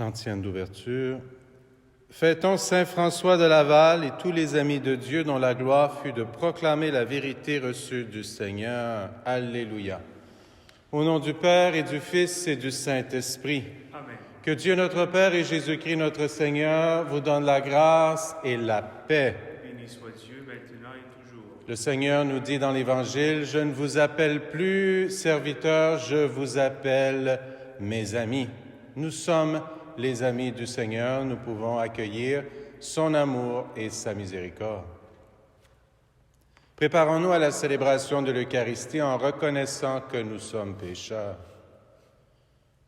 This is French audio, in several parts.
Antienne d'ouverture. Fêtons Saint François de Laval et tous les amis de Dieu dont la gloire fut de proclamer la vérité reçue du Seigneur. Alléluia. Au nom du Père et du Fils et du Saint-Esprit. Amen. Que Dieu notre Père et Jésus-Christ notre Seigneur vous donne la grâce et la paix. Béni soit Dieu, maintenant et toujours. Le Seigneur nous dit dans l'Évangile, « Je ne vous appelle plus serviteurs, je vous appelle mes amis. » Nous sommes les amis du Seigneur, nous pouvons accueillir son amour et sa miséricorde. Préparons-nous à la célébration de l'Eucharistie en reconnaissant que nous sommes pécheurs.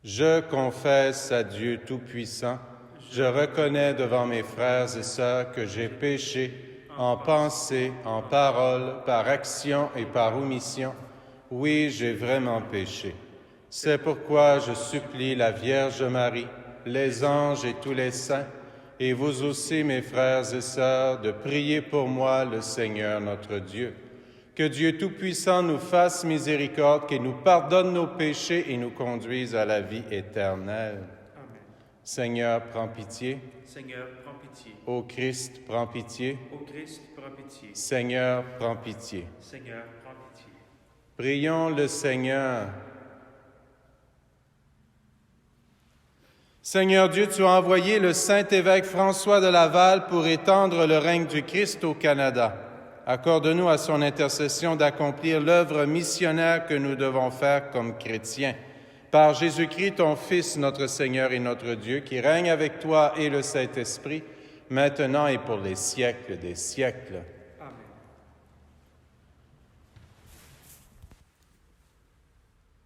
Je confesse à Dieu Tout-Puissant, je reconnais devant mes frères et sœurs que j'ai péché en pensée, en parole, par action et par omission. Oui, j'ai vraiment péché. C'est pourquoi je supplie la Vierge Marie, les anges et tous les saints, et vous aussi, mes frères et sœurs, de prier pour moi le Seigneur notre Dieu. Que Dieu Tout-Puissant nous fasse miséricorde, qu'il nous pardonne nos péchés et nous conduise à la vie éternelle. Amen. Seigneur, prends pitié. Seigneur, prends pitié. Ô Christ, prends pitié. Ô Christ, prends pitié. Seigneur, prends pitié. Seigneur, prends pitié. Prions le Seigneur. Seigneur Dieu, tu as envoyé le Saint-Évêque François de Laval pour étendre le règne du Christ au Canada. Accorde-nous à son intercession d'accomplir l'œuvre missionnaire que nous devons faire comme chrétiens. Par Jésus-Christ, ton Fils, notre Seigneur et notre Dieu, qui règne avec toi et le Saint-Esprit, maintenant et pour les siècles des siècles. Amen.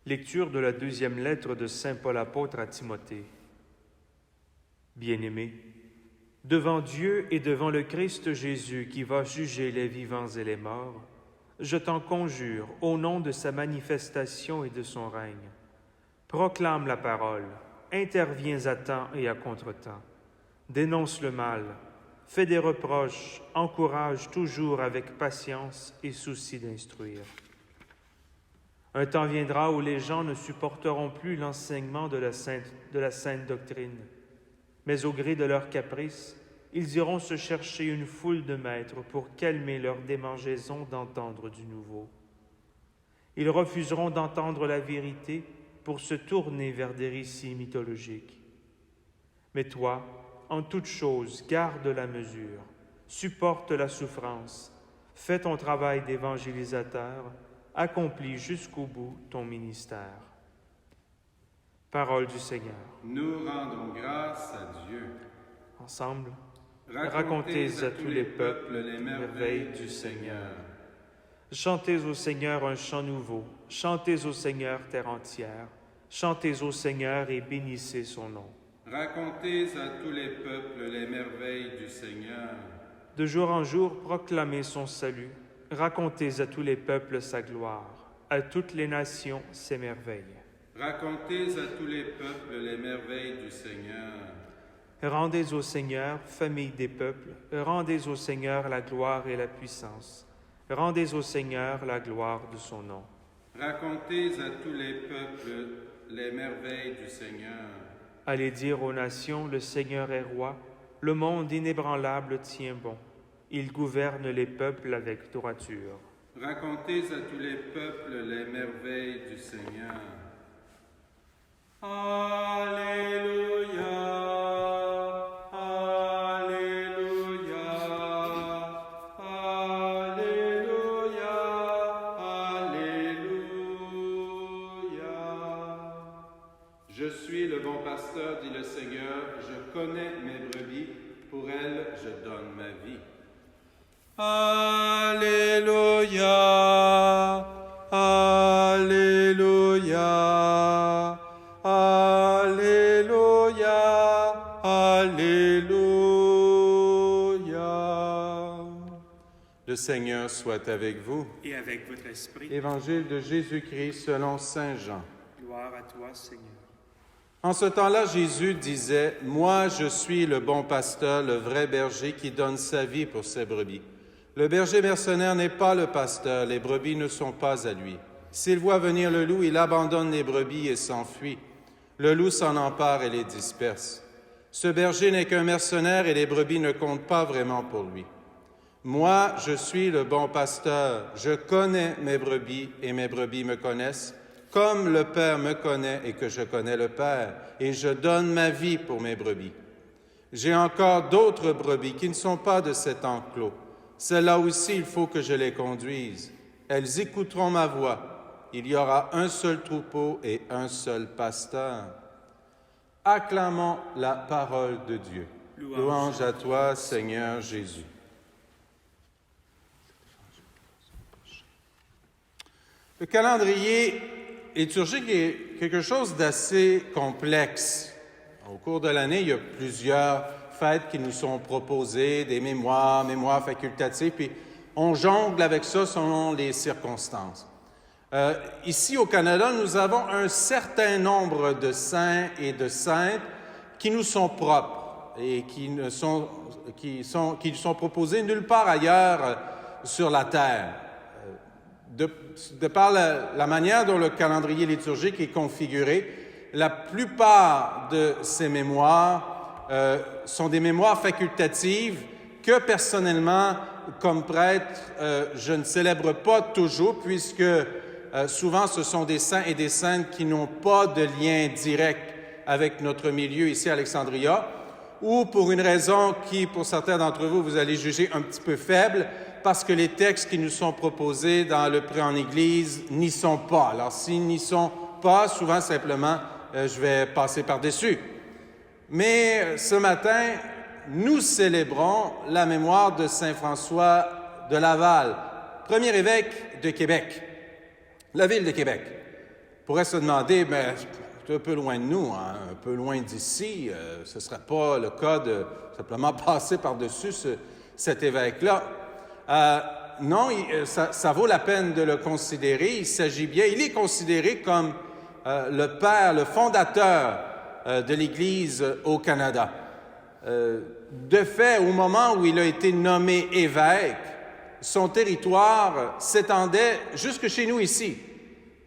Lecture de la deuxième lettre de Saint Paul apôtre à Timothée. Bien-aimés, devant Dieu et devant le Christ Jésus qui va juger les vivants et les morts, je t'en conjure, au nom de sa manifestation et de son règne, proclame la parole, interviens à temps et à contre-temps, dénonce le mal, fais des reproches, encourage toujours avec patience et souci d'instruire. Un temps viendra où les gens ne supporteront plus l'enseignement de la sainte doctrine, mais au gré de leurs caprices, ils iront se chercher une foule de maîtres pour calmer leur démangeaison d'entendre du nouveau. Ils refuseront d'entendre la vérité pour se tourner vers des récits mythologiques. Mais toi, en toute chose, garde la mesure, supporte la souffrance, fais ton travail d'évangélisateur, accomplis jusqu'au bout ton ministère. Parole du Seigneur. Nous rendons grâce à Dieu. Ensemble, racontez à tous les peuples les merveilles du Seigneur. Chantez au Seigneur un chant nouveau, chantez au Seigneur terre entière, chantez au Seigneur et bénissez son nom. Racontez à tous les peuples les merveilles du Seigneur. De jour en jour, proclamez son salut, racontez à tous les peuples sa gloire, à toutes les nations ses merveilles. Racontez à tous les peuples les merveilles du Seigneur. Rendez au Seigneur, famille des peuples, rendez au Seigneur la gloire et la puissance. Rendez au Seigneur la gloire de son nom. Racontez à tous les peuples les merveilles du Seigneur. Allez dire aux nations, le Seigneur est roi, le monde inébranlable tient bon. Il gouverne les peuples avec droiture. Racontez à tous les peuples les merveilles du Seigneur. Alléluia, Alléluia, Alléluia, Alléluia. Je suis le bon pasteur, dit le Seigneur, je connais mes brebis, pour elles je donne ma vie. Alléluia, Alléluia. Alléluia, Alléluia. Le Seigneur soit avec vous. Et avec votre esprit, Évangile de Jésus-Christ selon saint Jean. gloire à toi, Seigneur. En ce temps-là, Jésus disait, « Moi, je suis le bon pasteur, le vrai berger qui donne sa vie pour ses brebis. Le berger mercenaire n'est pas le pasteur, les brebis ne sont pas à lui. S'il voit venir le loup, il abandonne les brebis et s'enfuit. Le loup s'en empare et les disperse. Ce berger n'est qu'un mercenaire et les brebis ne comptent pas vraiment pour lui. Moi, je suis le bon pasteur. Je connais mes brebis et mes brebis me connaissent, comme le Père me connaît et que je connais le Père, et je donne ma vie pour mes brebis. J'ai encore d'autres brebis qui ne sont pas de cet enclos. Celles-là aussi, il faut que je les conduise. Elles écouteront ma voix. Il y aura un seul troupeau et un seul pasteur. Acclamons la parole de Dieu. Louange à toi, Seigneur Jésus. Le calendrier liturgique est quelque chose d'assez complexe. Au cours de l'année, il y a plusieurs fêtes qui nous sont proposées, des mémoires facultatives, puis on jongle avec ça selon les circonstances. Ici au Canada, nous avons un certain nombre de saints et de saintes qui nous sont propres et qui sont proposés nulle part ailleurs sur la terre. De par la manière dont le calendrier liturgique est configuré, la plupart de ces mémoires sont des mémoires facultatives que personnellement, comme prêtre, je ne célèbre pas toujours, puisque souvent ce sont des saints et des saintes qui n'ont pas de lien direct avec notre milieu ici à Alexandria, ou pour une raison qui, pour certains d'entre vous, vous allez juger un petit peu faible, parce que les textes qui nous sont proposés dans le pré en Église n'y sont pas. Alors, s'ils n'y sont pas, souvent, simplement, je vais passer par-dessus. Mais ce matin, nous célébrons la mémoire de Saint François de Laval, premier évêque de Québec, la ville de Québec. On pourrait se demander, mais c'est un peu loin de nous, hein, un peu loin d'ici, ce ne serait pas le cas de simplement passer par-dessus cet évêque-là. Non, ça vaut la peine de le considérer. Il est considéré comme le père, le fondateur de l'Église au Canada. De fait, au moment où il a été nommé évêque, son territoire s'étendait jusque chez nous ici.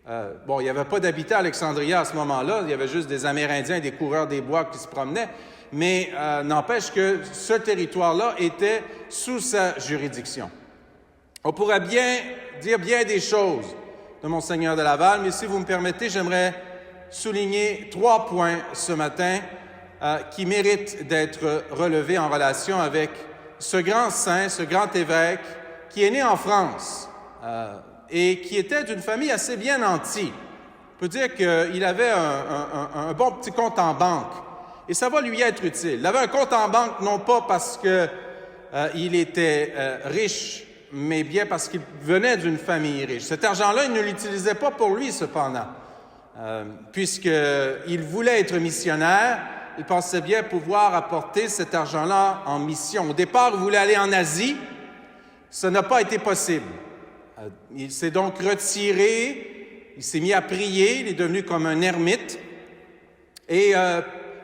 Il n'y avait pas d'habitants à Alexandria à ce moment-là, il y avait juste des Amérindiens, des coureurs des bois qui se promenaient, mais n'empêche que ce territoire-là était sous sa juridiction. On pourrait bien dire bien des choses de Monseigneur de Laval, mais si vous me permettez, j'aimerais souligner 3 points ce matin qui méritent d'être relevés en relation avec ce grand saint, ce grand évêque qui est né en France et qui était d'une famille assez bien nantie. On peut dire qu'il avait un bon petit compte en banque et ça va lui être utile. Il avait un compte en banque non pas parce qu'il était riche, mais bien parce qu'il venait d'une famille riche. Cet argent-là, il ne l'utilisait pas pour lui, cependant. Puisqu'il voulait être missionnaire, il pensait bien pouvoir apporter cet argent-là en mission. Au départ, il voulait aller en Asie. Ça n'a pas été possible. Il s'est donc retiré, il s'est mis à prier, il est devenu comme un ermite. Et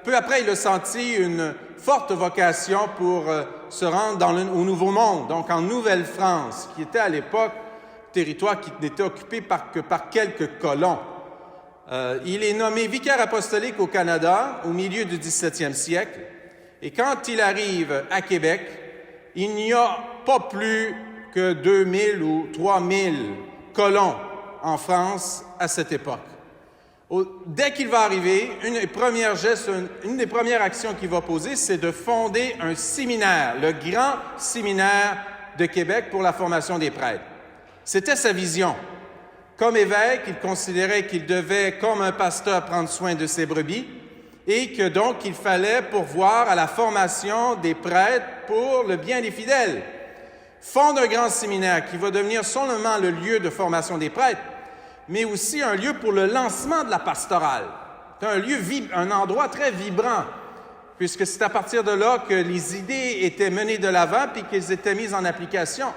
peu après, il a senti une forte vocation pour se rendre au Nouveau Monde, donc en Nouvelle-France, qui était à l'époque un territoire qui n'était occupé que par quelques colons. Il est nommé vicaire apostolique au Canada au milieu du 17e siècle. Et quand il arrive à Québec, il n'y a pas plus que 2000 ou 3000 colons en France à cette époque. Dès qu'il va arriver, une des premières actions qu'il va poser, c'est de fonder un séminaire, le Grand Séminaire de Québec pour la formation des prêtres. C'était sa vision. Comme évêque, il considérait qu'il devait, comme un pasteur, prendre soin de ses brebis et que donc il fallait pourvoir à la formation des prêtres pour le bien des fidèles. Fonde un grand séminaire qui va devenir non seulement le lieu de formation des prêtres, mais aussi un lieu pour le lancement de la pastorale. C'est un endroit très vibrant, puisque c'est à partir de là que les idées étaient menées de l'avant puis qu'elles étaient mises en application.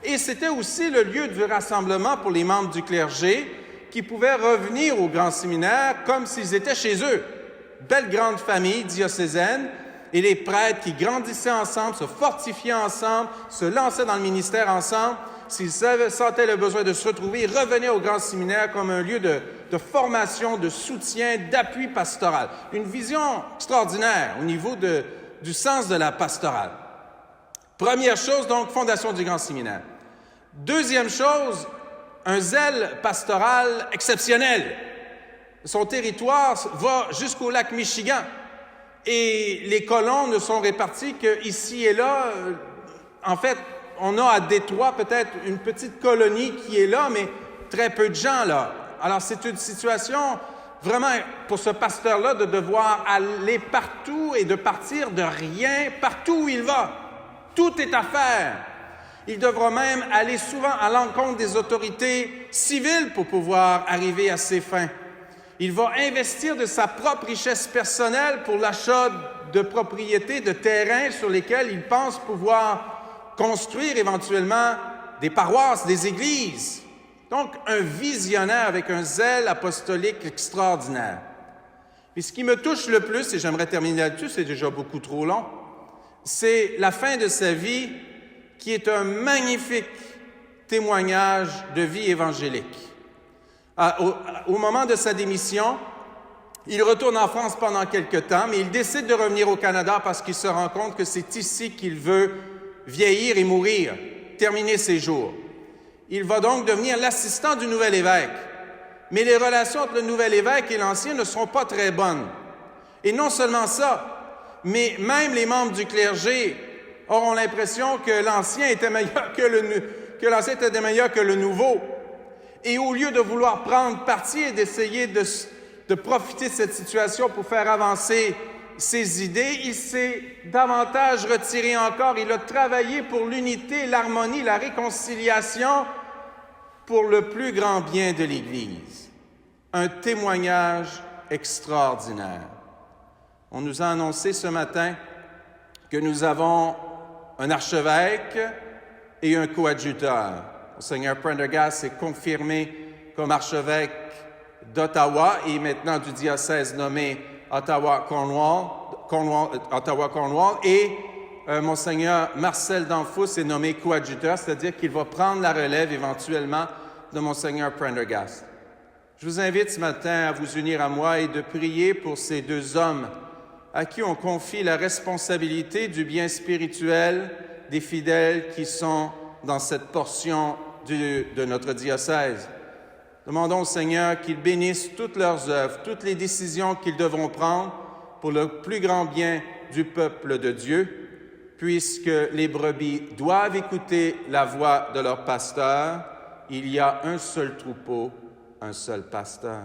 Et c'était aussi le lieu du rassemblement pour les membres du clergé qui pouvaient revenir au grand séminaire comme s'ils étaient chez eux. Belle grande famille diocésaine et les prêtres qui grandissaient ensemble, se fortifiaient ensemble, se lançaient dans le ministère ensemble. s'ils sentaient le besoin de se retrouver, ils revenaient au grand séminaire comme un lieu de formation, de soutien, d'appui pastoral. Une vision extraordinaire au niveau du sens de la pastorale. Première chose, donc, fondation du grand séminaire. Deuxième chose, un zèle pastoral exceptionnel. Son territoire va jusqu'au lac Michigan et les colons ne sont répartis qu'ici et là. En fait, on a à Détroit peut-être une petite colonie qui est là, mais très peu de gens là. Alors, c'est une situation vraiment pour ce pasteur-là de devoir aller partout et de partir de rien partout où il va. Tout est à faire. Il devra même aller souvent à l'encontre des autorités civiles pour pouvoir arriver à ses fins. Il va investir de sa propre richesse personnelle pour l'achat de propriétés, de terrains sur lesquels il pense pouvoir construire éventuellement des paroisses, des églises. Donc, un visionnaire avec un zèle apostolique extraordinaire. Et ce qui me touche le plus, et j'aimerais terminer là-dessus, c'est déjà beaucoup trop long, c'est la fin de sa vie qui est un magnifique témoignage de vie évangélique. Au moment de sa démission, il retourne en France pendant quelque temps, mais il décide de revenir au Canada parce qu'il se rend compte que c'est ici qu'il veut vieillir et mourir, terminer ses jours. Il va donc devenir l'assistant du nouvel évêque. Mais les relations entre le nouvel évêque et l'ancien ne seront pas très bonnes. Et non seulement ça, mais même les membres du clergé auront l'impression que l'ancien était meilleur que l'ancien était meilleur que le nouveau. Et au lieu de vouloir prendre parti et d'essayer de profiter de cette situation pour faire avancer ses idées, il s'est davantage retiré encore. Il a travaillé pour l'unité, l'harmonie, la réconciliation pour le plus grand bien de l'Église. Un témoignage extraordinaire. On nous a annoncé ce matin que nous avons un archevêque et un coadjuteur. Monseigneur Prendergast est confirmé comme archevêque d'Ottawa et maintenant du diocèse nommé Ottawa-Cornwall et Monseigneur Marcel Danfous est nommé coadjuteur, c'est-à-dire qu'il va prendre la relève éventuellement de Monseigneur Prendergast. Je vous invite ce matin à vous unir à moi et de prier pour ces deux hommes à qui on confie la responsabilité du bien spirituel des fidèles qui sont dans cette portion de notre diocèse. Demandons au Seigneur qu'il bénisse toutes leurs œuvres, toutes les décisions qu'ils devront prendre pour le plus grand bien du peuple de Dieu, puisque les brebis doivent écouter la voix de leur pasteur. Il y a un seul troupeau, un seul pasteur.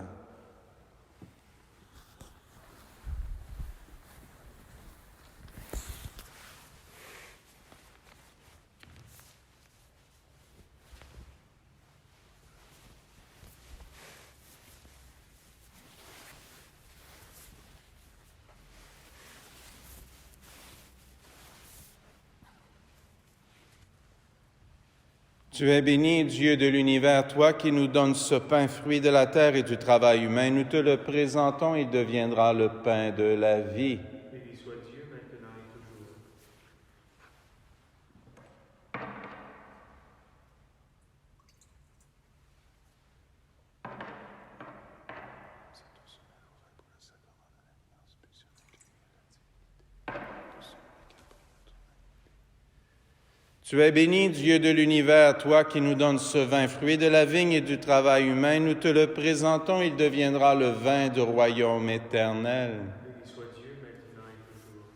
Tu es béni, Dieu de l'univers, toi qui nous donnes ce pain, fruit de la terre et du travail humain. Nous te le présentons, il deviendra le pain de la vie. Béni soit Dieu maintenant et toujours. Tu es béni, Dieu de l'univers, toi qui nous donnes ce vin, fruit de la vigne et du travail humain. Nous te le présentons, il deviendra le vin du royaume éternel. Béni soit Dieu maintenant et toujours.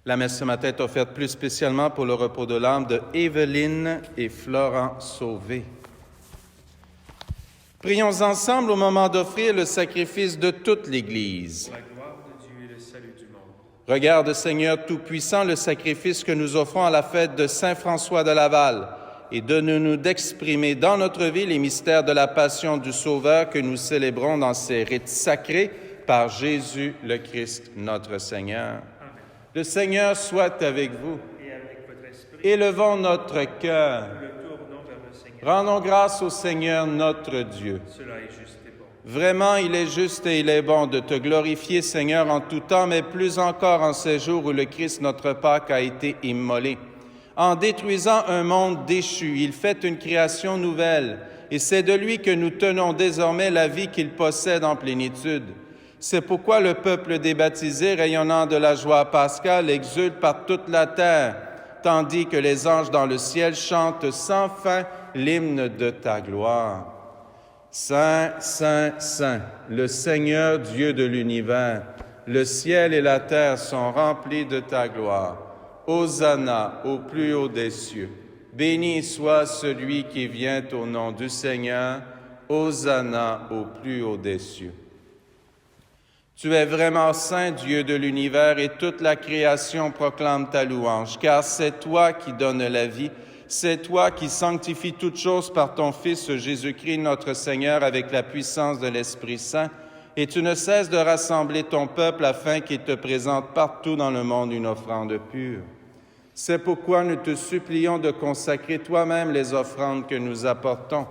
La messe ce matin est offerte plus spécialement pour le repos de l'âme de Évelyne et Florent Sauvé. Prions ensemble au moment d'offrir le sacrifice de toute l'Église. Pour la gloire de Dieu et le salut du monde. Regarde, Seigneur Tout-Puissant, le sacrifice que nous offrons à la fête de Saint François de Laval et donne-nous d'exprimer dans notre vie les mystères de la passion du Sauveur que nous célébrons dans ces rites sacrés par Jésus le Christ, notre Seigneur. Amen. Le Seigneur soit avec vous. Et avec votre esprit, Élevons notre cœur. le tournons vers le Seigneur. Rendons grâce au Seigneur notre Dieu. Cela est juste et bon. Vraiment, il est juste et il est bon de te glorifier, Seigneur, en tout temps, mais plus encore en ces jours où le Christ, notre Pâque, a été immolé. En détruisant un monde déchu, il fait une création nouvelle, et c'est de lui que nous tenons désormais la vie qu'il possède en plénitude. C'est pourquoi le peuple des baptisés, rayonnant de la joie pascale, exulte par toute la terre, tandis que les anges dans le ciel chantent sans fin l'hymne de ta gloire. Saint, Saint, Saint, le Seigneur Dieu de l'univers, le ciel et la terre sont remplis de ta gloire. Hosanna au plus haut des cieux. Béni soit celui qui vient au nom du Seigneur. Hosanna au plus haut des cieux. Tu es vraiment saint, Dieu de l'univers, et toute la création proclame ta louange, car c'est toi qui donnes la vie, c'est toi qui sanctifies toutes choses par ton Fils Jésus-Christ, notre Seigneur, avec la puissance de l'Esprit Saint, et tu ne cesses de rassembler ton peuple afin qu'il te présente partout dans le monde une offrande pure. C'est pourquoi nous te supplions de consacrer toi-même les offrandes que nous apportons.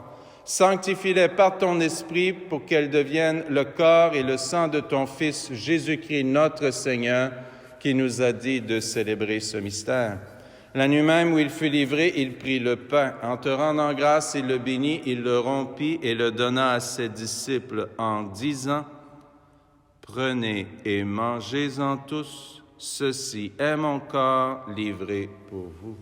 Sanctifie-les par ton Esprit pour qu'elles deviennent le corps et le sang de ton Fils Jésus-Christ, notre Seigneur, qui nous a dit de célébrer ce mystère. La nuit même où il fut livré, il prit le pain. En te rendant grâce, il le bénit, il le rompit et le donna à ses disciples en disant « Prenez et mangez-en tous. Ceci est mon corps livré pour vous. »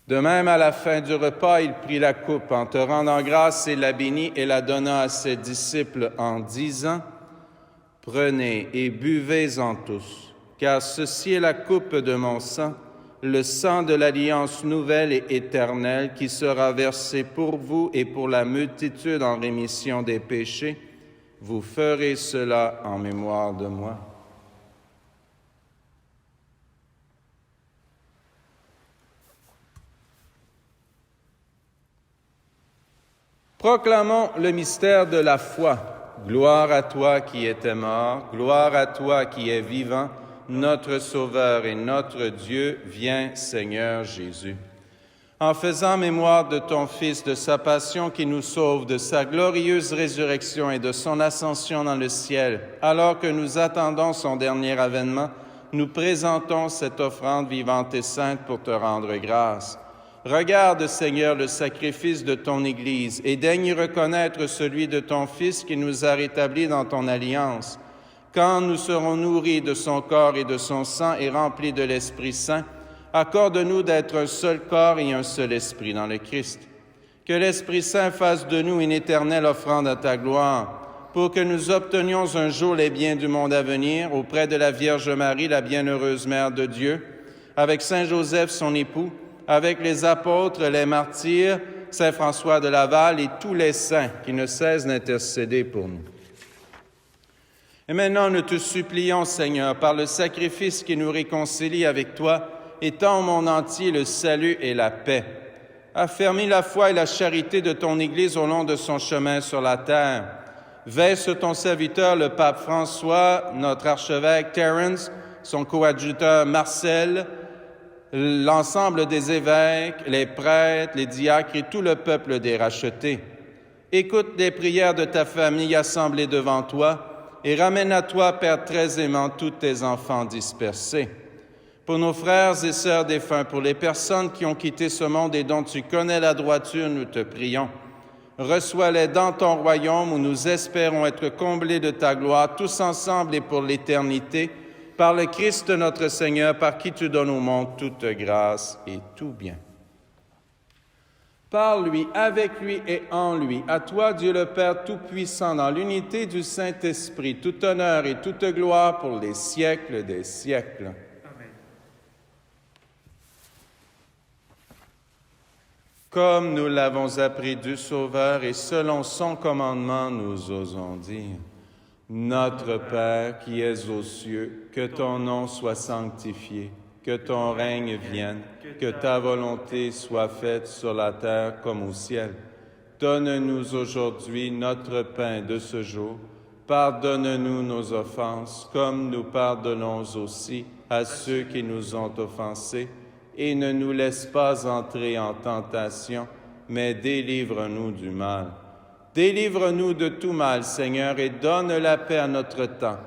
De même, à la fin du repas, il prit la coupe. En te rendant grâce, il la bénit et la donna à ses disciples en disant « Prenez et buvez-en tous, car ceci est la coupe de mon sang, le sang de l'alliance nouvelle et éternelle qui sera versé pour vous et pour la multitude en rémission des péchés. Vous ferez cela en mémoire de moi. » Proclamons le mystère de la foi. Gloire à toi qui étais mort, gloire à toi qui es vivant, notre Sauveur et notre Dieu, viens, Seigneur Jésus. En faisant mémoire de ton Fils, de sa passion qui nous sauve, de sa glorieuse résurrection et de son ascension dans le ciel, alors que nous attendons son dernier avènement, nous présentons cette offrande vivante et sainte pour te rendre grâce. Regarde, Seigneur, le sacrifice de ton Église et daigne reconnaître celui de ton Fils qui nous a rétablis dans ton alliance. Quand nous serons nourris de son corps et de son sang et remplis de l'Esprit Saint, accorde-nous d'être un seul corps et un seul esprit dans le Christ. Que l'Esprit Saint fasse de nous une éternelle offrande à ta gloire, pour que nous obtenions un jour les biens du monde à venir auprès de la Vierge Marie, la bienheureuse Mère de Dieu, avec Saint Joseph, son époux, avec les apôtres, les martyrs, Saint François de Laval et tous les saints qui ne cessent d'intercéder pour nous. Et maintenant, nous te supplions, Seigneur, par le sacrifice qui nous réconcilie avec toi, étends au monde entier le salut et la paix. Affermis la foi et la charité de ton Église au long de son chemin sur la terre. Veille sur ton serviteur, le pape François, notre archevêque Terence, son coadjuteur Marcel, l'ensemble des évêques, les prêtres, les diacres et tout le peuple des rachetés. Écoute les prières de ta famille assemblée devant toi et ramène à toi, Père très aimant, tous tes enfants dispersés. Pour nos frères et sœurs défunts, pour les personnes qui ont quitté ce monde et dont tu connais la droiture, nous te prions. Reçois-les dans ton royaume où nous espérons être comblés de ta gloire, tous ensemble et pour l'éternité, par le Christ notre Seigneur, par qui tu donnes au monde toute grâce et tout bien. Par lui, avec lui et en lui, à toi, Dieu le Père Tout-Puissant, dans l'unité du Saint-Esprit, tout honneur et toute gloire pour les siècles des siècles. Amen. Comme nous l'avons appris du Sauveur et selon son commandement, nous osons dire: Notre Père qui es aux cieux, que ton nom soit sanctifié, que ton règne vienne, que ta volonté soit faite sur la terre comme au ciel. Donne-nous aujourd'hui notre pain de ce jour. Pardonne-nous nos offenses, comme nous pardonnons aussi à ceux qui nous ont offensés, et ne nous laisse pas entrer en tentation, mais délivre-nous du mal. Délivre-nous de tout mal, Seigneur, et donne la paix à notre temps.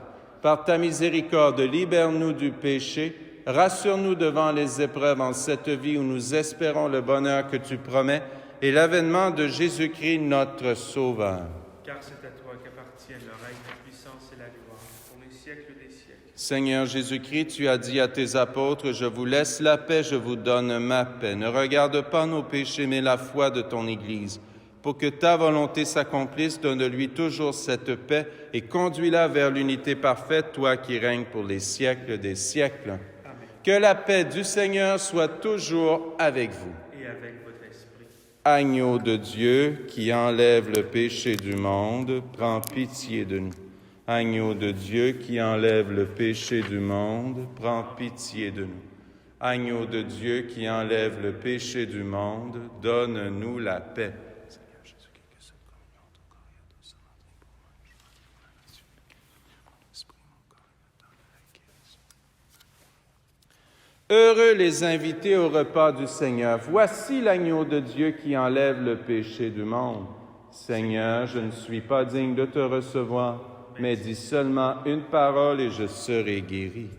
Par ta miséricorde, libère-nous du péché, rassure-nous devant les épreuves en cette vie où nous espérons le bonheur que tu promets et l'avènement de Jésus-Christ, notre Sauveur. Car c'est à toi qu'appartiennent le règne, la puissance et la gloire, pour les siècles des siècles. Seigneur Jésus-Christ, tu as dit à tes apôtres, « Je vous laisse la paix, je vous donne ma paix. Ne regarde pas nos péchés, mais la foi de ton Église. Pour que ta volonté s'accomplisse, donne-lui toujours cette paix et conduis-la vers l'unité parfaite, toi qui règnes pour les siècles des siècles. » Amen. Que la paix du Seigneur soit toujours avec vous. Et avec votre esprit. Agneau de Dieu qui enlève le péché du monde, prends pitié de nous. Agneau de Dieu qui enlève le péché du monde, prends pitié de nous. Agneau de Dieu qui enlève le péché du monde, donne-nous la paix. Seigneur Jésus-Christ, que cette communion, ton corps et ton sang, entre pour moi, mon esprit, mon corps et le temps de la guérison. Heureux les invités au repas du Seigneur. Voici l'agneau de Dieu qui enlève le péché du monde. Seigneur, je ne suis pas digne de te recevoir, mais dis seulement une parole et je serai guéri.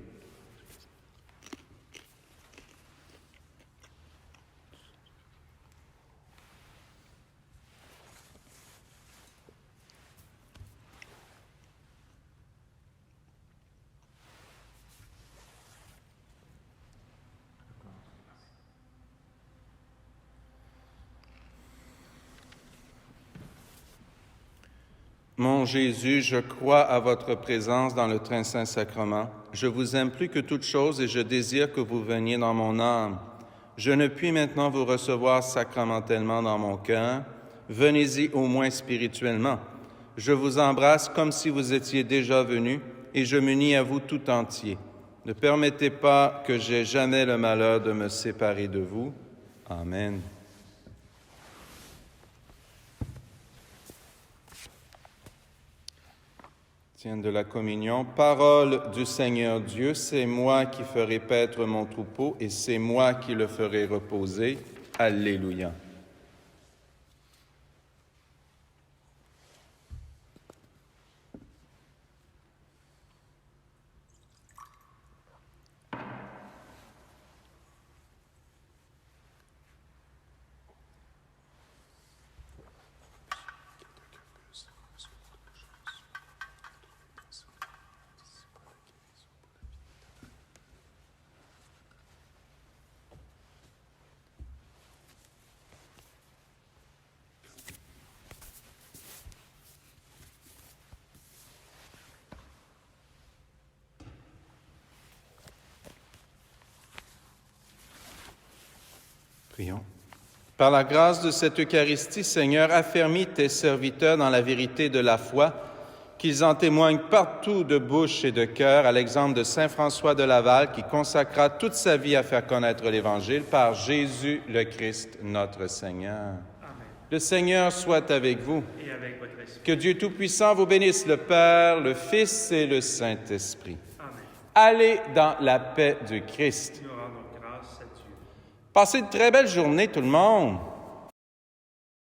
Mon Jésus, je crois à votre présence dans le très saint sacrement. Je vous aime plus que toute chose et je désire que vous veniez dans mon âme. Je ne puis maintenant vous recevoir sacramentellement dans mon cœur. Venez-y au moins spirituellement. Je vous embrasse comme si vous étiez déjà venu et je m'unis à vous tout entier. Ne permettez pas que j'aie jamais le malheur de me séparer de vous. Amen. De la communion. Parole du Seigneur Dieu, c'est moi qui ferai paître mon troupeau et c'est moi qui le ferai reposer. Alléluia. Prions. Par la grâce de cette Eucharistie, Seigneur, affermis tes serviteurs dans la vérité de la foi, qu'ils en témoignent partout de bouche et de cœur, à l'exemple de saint François de Laval, qui consacra toute sa vie à faire connaître l'Évangile par Jésus le Christ, notre Seigneur. Amen. Le Seigneur soit avec vous. Et avec votre esprit. Que Dieu Tout-Puissant vous bénisse, le Père, le Fils et le Saint-Esprit. Amen. Allez dans la paix du Christ. Nous rendons grâce à Dieu. Passez une très belle journée, tout le monde.